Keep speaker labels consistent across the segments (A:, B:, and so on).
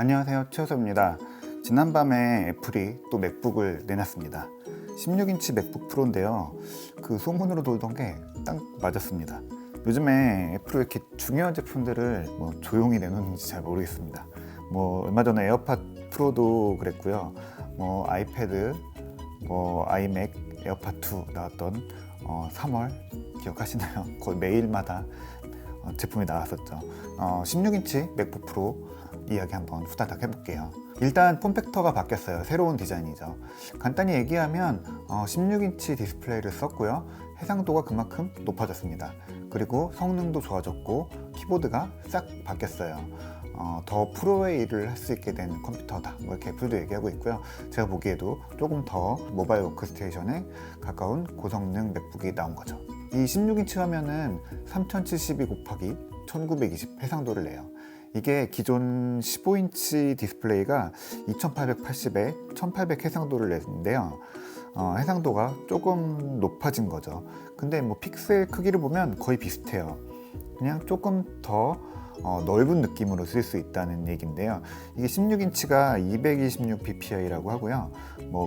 A: 안녕하세요, 최호섭입니다. 지난밤에 애플이 또 맥북을 내놨습니다. 16인치 맥북 프로인데요. 그 소문으로 돌던 게 딱 맞았습니다. 요즘에 애플이 왜 이렇게 중요한 제품들을 조용히 내놓는지 잘 모르겠습니다. 얼마 전에 에어팟 프로도 그랬고요. 아이패드, 아이맥, 에어팟 2 나왔던 3월 기억하시나요? 거의 매일마다 제품이 나왔었죠. 16인치 맥북 프로 이야기 한번 후다닥 해볼게요. 일단 폼팩터가 바뀌었어요. 새로운 디자인이죠. 간단히 얘기하면 16인치 디스플레이를 썼고요. 해상도가 그만큼 높아졌습니다. 그리고 성능도 좋아졌고 키보드가 싹 바뀌었어요. 더 프로의 일을 할 수 있게 된 컴퓨터다, 이렇게 애플도 얘기하고 있고요. 제가 보기에도 조금 더 모바일 워크스테이션에 가까운 고성능 맥북이 나온 거죠. 이 16인치 화면은 3072 곱하기 1920 해상도를 내요. 이게 기존 15인치 디스플레이가 2880에 1800 해상도를 내는데요. 해상도가 조금 높아진 거죠. 근데 픽셀 크기를 보면 거의 비슷해요. 그냥 조금 더 넓은 느낌으로 쓸 수 있다는 얘기인데요. 이게 16인치가 226 ppi라고 하고요.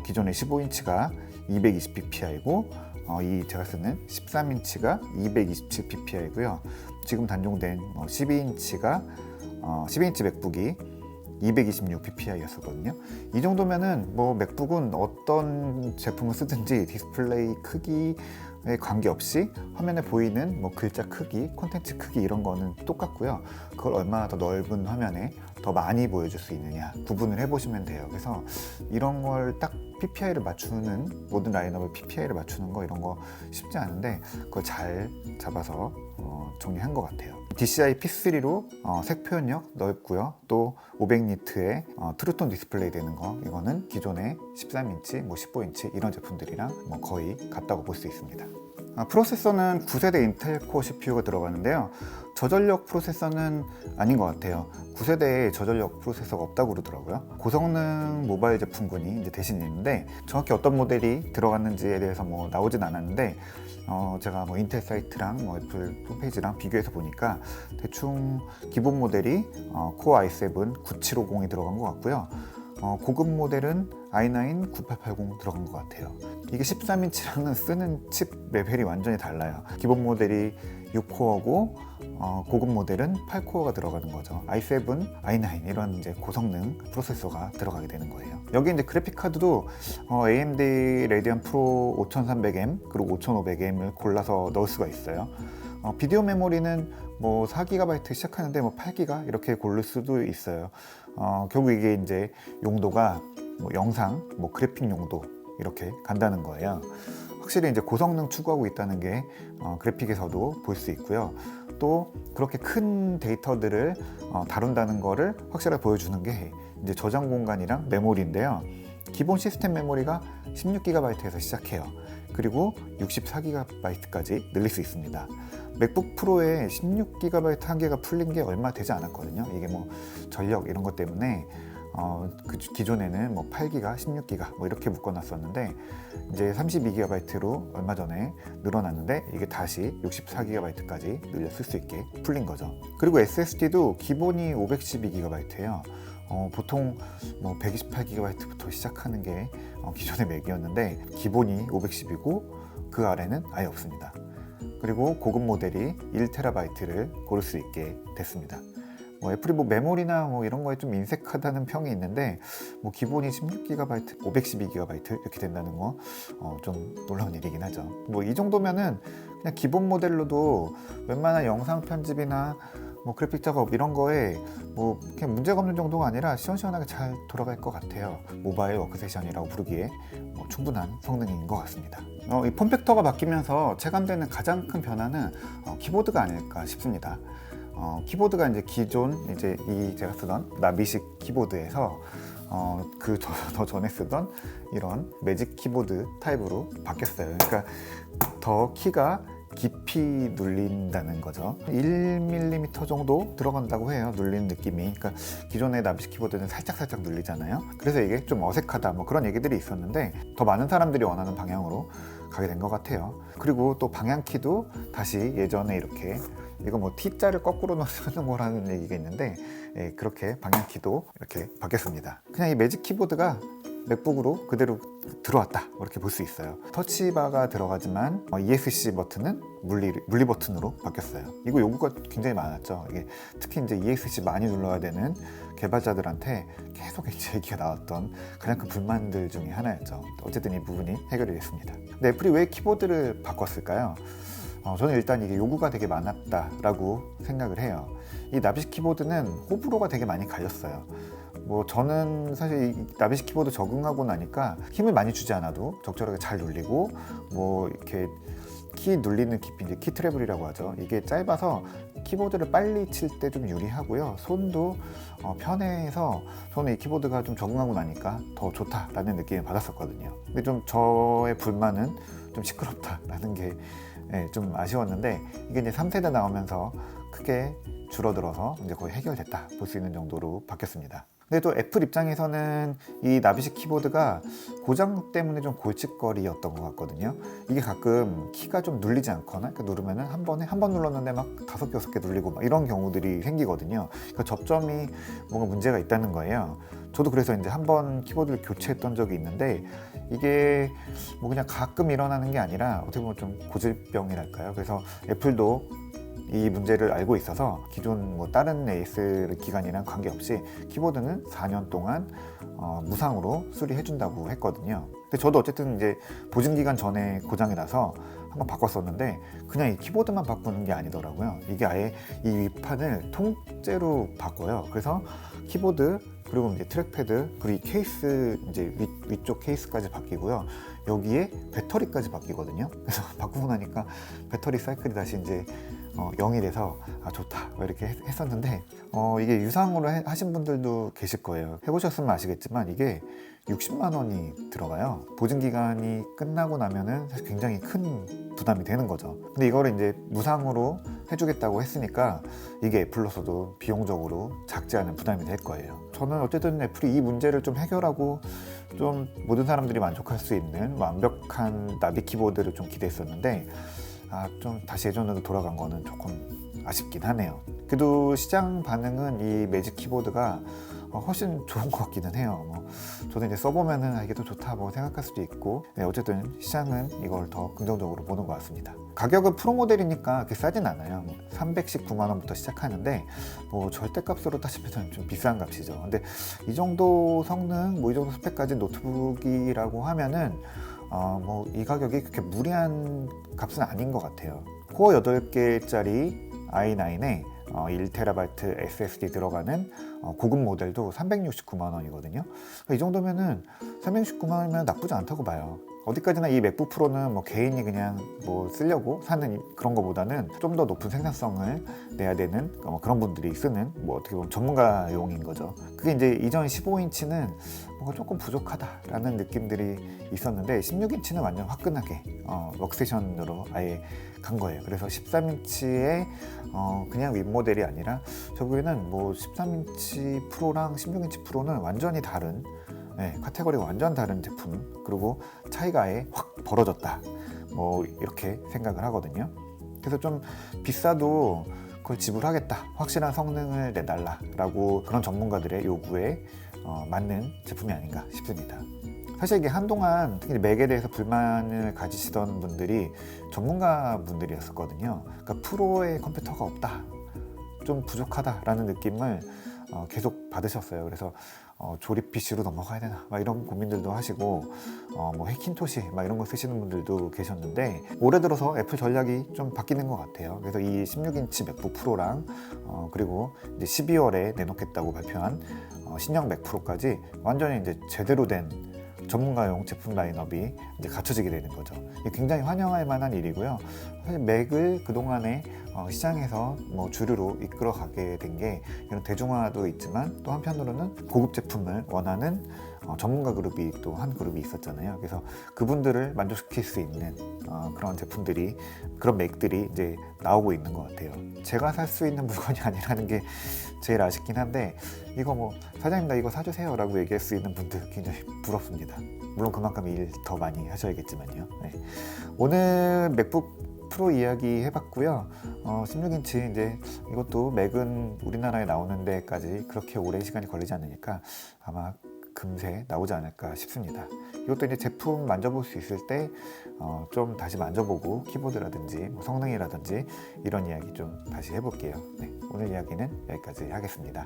A: 기존의 15인치가 220 ppi고 이 제가 쓰는 13인치가 227 ppi고요. 지금 단종된 12인치 맥북이 226 ppi였었거든요. 이 정도면은 맥북은 어떤 제품을 쓰든지 디스플레이 크기에 관계없이 화면에 보이는 글자 크기, 콘텐츠 크기 이런 거는 똑같고요. 그걸 얼마나 더 넓은 화면에 더 많이 보여줄 수 있느냐 구분을 해보시면 돼요. 그래서 이런 걸 딱 PPI를 맞추는, 모든 라인업을 PPI를 맞추는 거 이런 거 쉽지 않은데 그걸 잘 잡아서 정리한 것 같아요. DCI P3로 색 표현력 넓고요. 또 500니트의 트루톤 디스플레이 되는 거, 이거는 기존의 13인치, 15인치 이런 제품들이랑 거의 같다고 볼 수 있습니다. 프로세서는 9세대 인텔 코어 CPU가 들어가는데요. 저전력 프로세서는 아닌 것 같아요. 9세대에 저전력 프로세서가 없다고 그러더라고요. 고성능 모바일 제품군이 이제 대신 있는데 정확히 어떤 모델이 들어갔는지에 대해서 나오진 않았는데 제가 인텔 사이트랑 애플 홈페이지랑 비교해서 보니까 대충 기본 모델이 코어 i7 9750이 들어간 것 같고요. 고급 모델은 i9 9880 들어간 것 같아요. 이게 13인치랑은 쓰는 칩 레벨이 완전히 달라요. 기본 모델이 6코어고 고급 모델은 8코어가 들어가는 거죠. i7, i9 이런 이제 고성능 프로세서가 들어가게 되는 거예요. 여기 이제 그래픽 카드도 AMD 레디언 프로 5300M 그리고 5500M을 골라서 넣을 수가 있어요. 비디오 메모리는 4GB 시작하는데 8GB 이렇게 고를 수도 있어요. 결국 이게 이제 용도가 영상, 그래픽 용도 이렇게 간다는 거예요. 확실히 이제 고성능 추구하고 있다는 게 그래픽에서도 볼 수 있고요. 또 그렇게 큰 데이터들을 다룬다는 거를 확실하게 보여주는 게 이제 저장 공간이랑 메모리인데요. 기본 시스템 메모리가 16GB에서 시작해요. 그리고 64GB까지 늘릴 수 있습니다. 맥북 프로에 16GB 한 개가 풀린 게 얼마 되지 않았거든요. 이게 전력 이런 것 때문에 그 기존에는 8기가, 16기가 이렇게 묶어놨었는데 이제 32GB로 얼마 전에 늘어났는데 이게 다시 64GB까지 늘려 쓸 수 있게 풀린 거죠. 그리고 SSD도 기본이 512GB예요. 보통 128GB부터 시작하는 게 기존의 맥이었는데 기본이 510이고 그 아래는 아예 없습니다. 그리고 고급 모델이 1TB를 고를 수 있게 됐습니다. 애플이 메모리나 이런 거에 좀 인색하다는 평이 있는데 기본이 16GB, 512GB 이렇게 된다는 거 좀 놀라운 일이긴 하죠. 이 정도면은 그냥 기본 모델로도 웬만한 영상 편집이나 그래픽 작업 이런 거에 그냥 문제가 없는 정도가 아니라 시원시원하게 잘 돌아갈 것 같아요. 모바일 워크세션이라고 부르기에 충분한 성능인 것 같습니다. 이 폼팩터가 바뀌면서 체감되는 가장 큰 변화는 키보드가 아닐까 싶습니다. 키보드가 이제 기존 이 제가 쓰던 나비식 키보드에서 더 전에 쓰던 이런 매직 키보드 타입으로 바뀌었어요. 그러니까 더 키가 깊이 눌린다는 거죠. 1mm 정도 들어간다고 해요. 눌리는 느낌이. 그러니까 기존의 나비시 키보드는 살짝 눌리잖아요. 그래서 이게 좀 어색하다 뭐 그런 얘기들이 있었는데 더 많은 사람들이 원하는 방향으로 가게 된 것 같아요. 그리고 또 방향키도 다시 예전에 이렇게 이거 뭐 T자를 거꾸로 넣는 거라는 얘기가 있는데 그렇게 방향키도 이렇게 바뀌었습니다. 그냥 이 매직 키보드가 맥북으로 그대로 들어왔다 이렇게 볼 수 있어요. 터치바가 들어가지만 ESC 버튼은 물리 버튼으로 바뀌었어요. 이거 요구가 굉장히 많았죠. 이게 특히 이제 ESC 많이 눌러야 되는 개발자들한테 계속 이제 얘기가 나왔던 가장 큰 불만들 중에 하나였죠. 어쨌든 이 부분이 해결이 됐습니다. 근데 애플이 왜 키보드를 바꿨을까요? 저는 일단 이게 요구가 되게 많았다라고 생각을 해요. 이 나비시 키보드는 호불호가 되게 많이 갈렸어요. 뭐 저는 사실 이 나비시 키보드 적응하고 나니까 힘을 많이 주지 않아도 적절하게 잘 눌리고 뭐 이렇게 키 눌리는 깊이 이제 키 트래블이라고 하죠. 이게 짧아서 키보드를 빨리 칠 때 좀 유리하고요. 손도 편해서 저는 이 키보드가 좀 적응하고 나니까 더 좋다라는 느낌을 받았었거든요. 근데 좀 저의 불만은 좀 시끄럽다라는 게 좀 아쉬웠는데 이게 이제 3세대 나오면서 크게 줄어들어서 이제 거의 해결됐다 볼 수 있는 정도로 바뀌었습니다. 근데 또 애플 입장에서는 이 나비시 키보드가 고장 때문에 좀 골칫거리였던 것 같거든요. 이게 가끔 키가 좀 눌리지 않거나 누르면은 한 번에 한 번 눌렀는데 막 5개, 6개 눌리고 막 이런 경우들이 생기거든요. 그러니까 접점이 뭔가 문제가 있다는 거예요. 저도 그래서 이제 한 번 키보드를 교체했던 적이 있는데 이게 뭐 그냥 가끔 일어나는 게 아니라 어떻게 보면 좀 고질병이랄까요. 그래서 애플도 이 문제를 알고 있어서 기존 뭐 다른 AS 기간이랑 관계없이 키보드는 4년 동안 무상으로 수리해준다고 했거든요. 근데 저도 어쨌든 이제 보증 기간 전에 고장이 나서 한번 바꿨었는데 그냥 이 키보드만 바꾸는 게 아니더라고요. 이게 아예 이 위판을 통째로 바꿔요. 그래서 키보드 그리고 이제 트랙패드 그리고 이 케이스 이제 위쪽 케이스까지 바뀌고요. 여기에 배터리까지 바뀌거든요. 그래서 바꾸고 나니까 배터리 사이클이 다시 이제 0이 돼서 좋다 이렇게 했었는데 이게 유상으로 하신 분들도 계실 거예요. 해보셨으면 아시겠지만 이게 60만 원이 들어가요. 보증기간이 끝나고 나면은 사실 굉장히 큰 부담이 되는 거죠. 근데 이거를 이제 무상으로 해주겠다고 했으니까 이게 애플로서도 비용적으로 작지 않은 부담이 될 거예요. 저는 어쨌든 애플이 이 문제를 좀 해결하고 좀 모든 사람들이 만족할 수 있는 완벽한 나비 키보드를 좀 기대했었는데 좀 다시 예전으로 돌아간 거는 조금 아쉽긴 하네요. 그래도 시장 반응은 이 매직 키보드가 훨씬 좋은 것 같기는 해요. 저도 이제 써보면은 이게 더 좋다 생각할 수도 있고 어쨌든 시장은 이걸 더 긍정적으로 보는 것 같습니다. 가격은 프로 모델이니까 그렇게 싸진 않아요. 319만 원부터 시작하는데 절대값으로 따지면 좀 비싼 값이죠. 근데 이 정도 성능, 이 정도 스펙까지 노트북이라고 하면은 이 가격이 그렇게 무리한 값은 아닌 것 같아요. 코어 8개짜리 i9에 1TB SSD 들어가는 고급 모델도 369만 원이거든요. 이 정도면은 369만 원이면 나쁘지 않다고 봐요. 어디까지나 이 맥북 프로는 개인이 그냥 쓰려고 사는 그런 거보다는 좀 더 높은 생산성을 내야 되는 그런 분들이 쓰는 어떻게 보면 전문가용인 거죠. 그게 이제 이전 15인치는 뭔가 조금 부족하다라는 느낌들이 있었는데 16인치는 완전 화끈하게 웍세션으로 아예 간 거예요. 그래서 13인치의 그냥 윗모델이 아니라 저기에는 13인치 프로랑 16인치 프로는 완전히 다른 카테고리가 완전 다른 제품, 그리고 차이가 아예 확 벌어졌다 이렇게 생각을 하거든요. 그래서 좀 비싸도 그걸 지불하겠다, 확실한 성능을 내달라 라고 그런 전문가들의 요구에 맞는 제품이 아닌가 싶습니다. 사실 이게 한동안 특히 맥에 대해서 불만을 가지시던 분들이 전문가 분들이었었거든요. 그러니까 프로의 컴퓨터가 없다, 좀 부족하다라는 느낌을 계속 받으셨어요. 그래서 조립 PC로 넘어가야 되나 이런 고민들도 하시고 해킨토시 이런 거 쓰시는 분들도 계셨는데 올해 들어서 애플 전략이 좀 바뀌는 것 같아요. 그래서 이 16인치 맥북 프로랑 그리고 이제 12월에 내놓겠다고 발표한 신형 맥 프로까지 완전히 이제 제대로 된 전문가용 제품 라인업이 이제 갖춰지게 되는 거죠. 이게 굉장히 환영할 만한 일이고요. 사실 맥을 그동안에 시장에서 주류로 이끌어가게 된 게 이런 대중화도 있지만 또 한편으로는 고급 제품을 원하는 전문가 그룹이 또 한 그룹이 있었잖아요. 그래서 그분들을 만족시킬 수 있는 그런 제품들이, 그런 맥들이 이제 나오고 있는 것 같아요. 제가 살 수 있는 물건이 아니라는 게 제일 아쉽긴 한데, 이거 뭐 사장님 나 이거 사주세요 라고 얘기할 수 있는 분들 굉장히 부럽습니다. 물론 그만큼 일 더 많이 하셔야겠지만요. 네. 오늘 맥북 프로 이야기 해봤고요. 16인치 이제 이것도 맥은 우리나라에 나오는 데까지 그렇게 오랜 시간이 걸리지 않으니까 아마 금세 나오지 않을까 싶습니다. 이것도 이제 제품 만져볼 수 있을 때 좀 다시 만져보고 키보드라든지 뭐 성능이라든지 이런 이야기 좀 다시 해볼게요. 네, 오늘 이야기는 여기까지 하겠습니다.